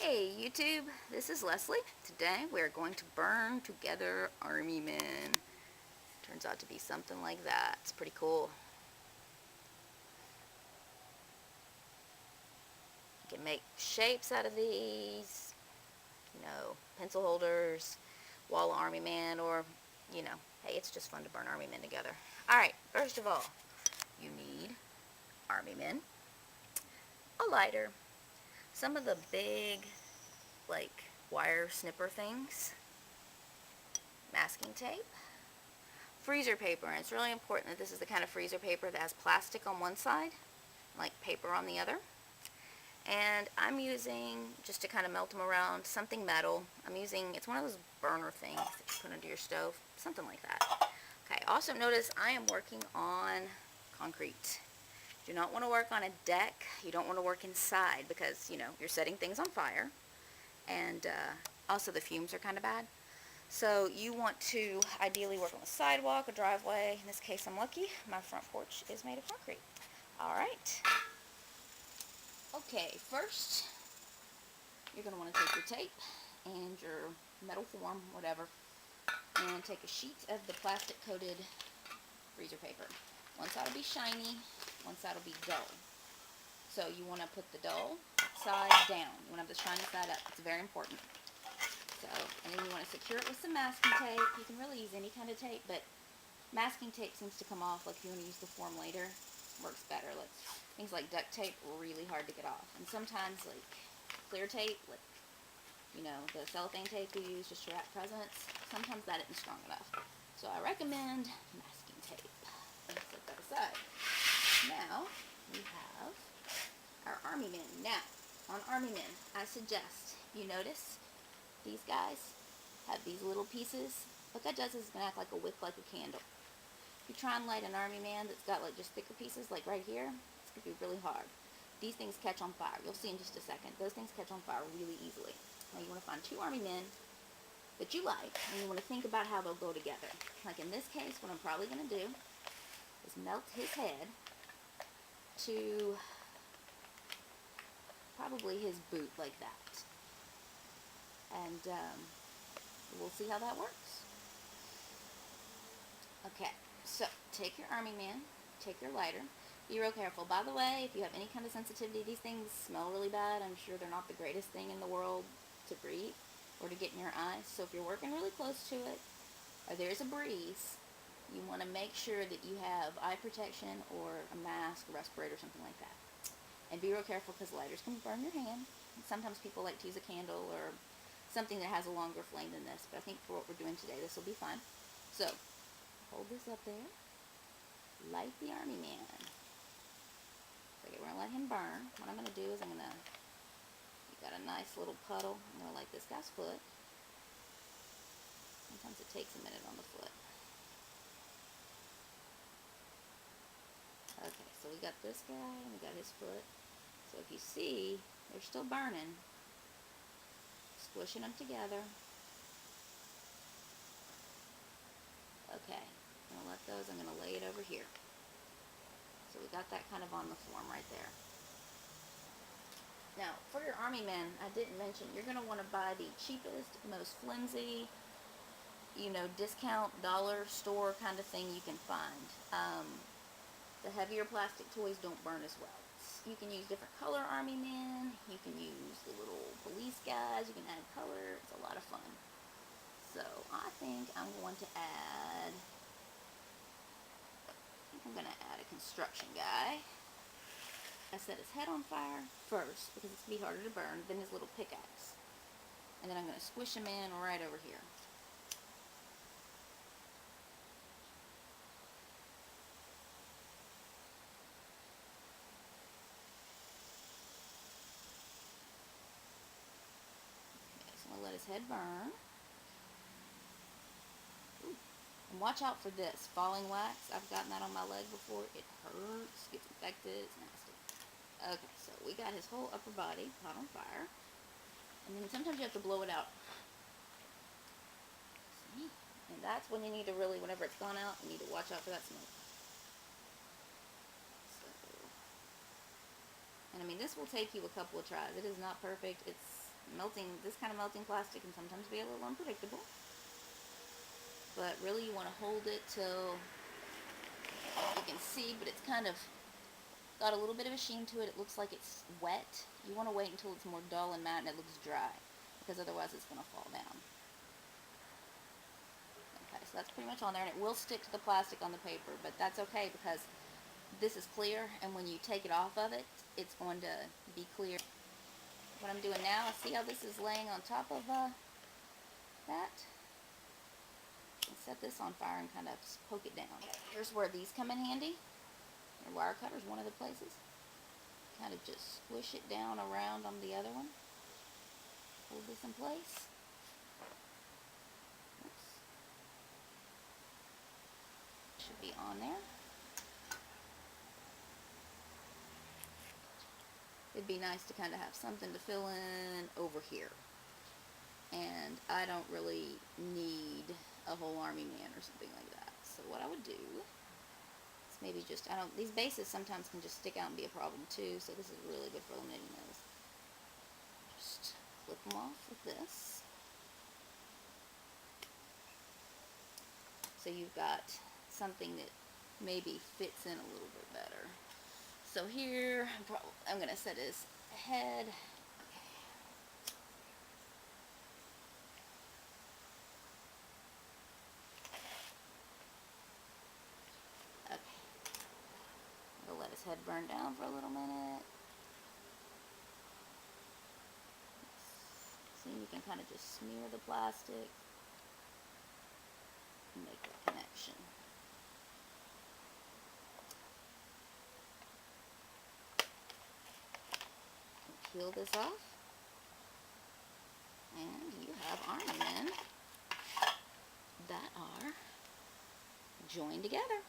Hey YouTube, this is Leslie. Today we're going to burn together army men. Turns out to be something like that. It's pretty cool. You can make shapes out of these, pencil holders, wall army man, or, hey, it's just fun to burn army men together. Alright, first of all, you need army men, a lighter, some of the big, wire snipper things, masking tape, freezer paper, and it's really important that this is the kind of freezer paper that has plastic on one side, like paper on the other. And I'm using, just to kind of melt them around, something metal. It's one of those burner things that you put under your stove, something like that. Okay, also notice I am working on concrete. Do not want to work on a deck. You don't want to work inside because, you're setting things on fire. And also the fumes are kind of bad. So you want to ideally work on the sidewalk, a driveway. In this case, I'm lucky. My front porch is made of concrete. All right. Okay, first, you're going to want to take your tape and your metal form, whatever, and take a sheet of the plastic-coated freezer paper. One side will be shiny, one side will be dull. So you want to put the dull side down. You want to have the shiny side up. It's very important. So, and then you want to secure it with some masking tape. You can really use any kind of tape, but masking tape seems to come off, like if you want to use the form later, works better. Things like duct tape are really hard to get off. And sometimes, clear tape, the cellophane tape we use just to wrap presents, sometimes that isn't strong enough. So I recommend masking tape. Let's set that aside. Now, we have our army men. Now, on army men, I suggest you notice these guys have these little pieces. What that does is it's going to act like a wick, like a candle. If you try and light an army man that's got just thicker pieces, like right here, it's going to be really hard. These things catch on fire. You'll see in just a second. Those things catch on fire really easily. Now you want to find two army men that you like, and you want to think about how they'll go together. Like in this case, what I'm probably going to do is melt his head to probably his boot, like that. And we'll see how that works. Okay, so take your army man, take your lighter. Be real careful. By the way, if you have any kind of sensitivity, these things smell really bad. I'm sure they're not the greatest thing in the world to breathe or to get in your eyes. So if you're working really close to it, or there's a breeze, you want to make sure that you have eye protection or a mask, a respirator, something like that. And be real careful because lighters can burn your hand. Sometimes people like to use a candle or something that has a longer flame than this, but I think for what we're doing today, this will be fine. So, hold this up there. Light the army man. Okay, we're going to let him burn. What I'm going to do is you got a nice little puddle. I'm going to light this guy's foot. Sometimes it takes a minute on the foot. Okay, so we got this guy and we got his foot. So if you see, they're still burning. Squishing them together. Okay, I'm going to let those, I'm going to lay it over here. So we got that kind of on the form right there. Now, for your army men, I didn't mention, you're going to want to buy the cheapest, most flimsy, discount dollar store kind of thing you can find. The heavier plastic toys don't burn as well. You can use different color army men. You can use the little police guys. You can add color. It's a lot of fun. So I think I'm going to add a construction guy. I set his head on fire first because it's going to be harder to burn, then his little pickaxe. And then I'm going to squish him in right over here. Okay, so I'm going to let his head burn. Ooh. And watch out for this, falling wax. I've gotten that on my leg before. It hurts, gets infected, it's nasty. Okay, so we got his whole upper body caught on fire. And then sometimes you have to blow it out. See? And that's when you need to really, whenever it's gone out, you need to watch out for that smoke. So, and I mean, this will take you a couple of tries. It is not perfect. It's this kind of melting plastic can sometimes be a little unpredictable. But really you want to hold it till you can see, but it's kind of got a little bit of a sheen to it. It looks like it's wet. You want to wait until it's more dull and matte and it looks dry, because otherwise it's going to fall down. Okay, so that's pretty much on there, and it will stick to the plastic on the paper, but that's okay because this is clear, and when you take it off of it, it's going to be clear. What I'm doing now, see how this is laying on top of that? Set this on fire and kind of poke it down. Here's where these come in handy. Your wire cutter is one of the places. Kind of just squish it down around on the other one. Hold this in place. Oops. Should be on there. It'd be nice to kind of have something to fill in over here. And I don't really need a whole army man or something like that. So what I would do is maybe just, these bases sometimes can just stick out and be a problem too, so this is really good for eliminating those. Just flip them off with this. So you've got something that maybe fits in a little bit better. So here, I'm going to set his head. Let his head burn down for a little minute. See, you can kind of just smear the plastic and make that connection. Peel this off, and you have army men that are joined together.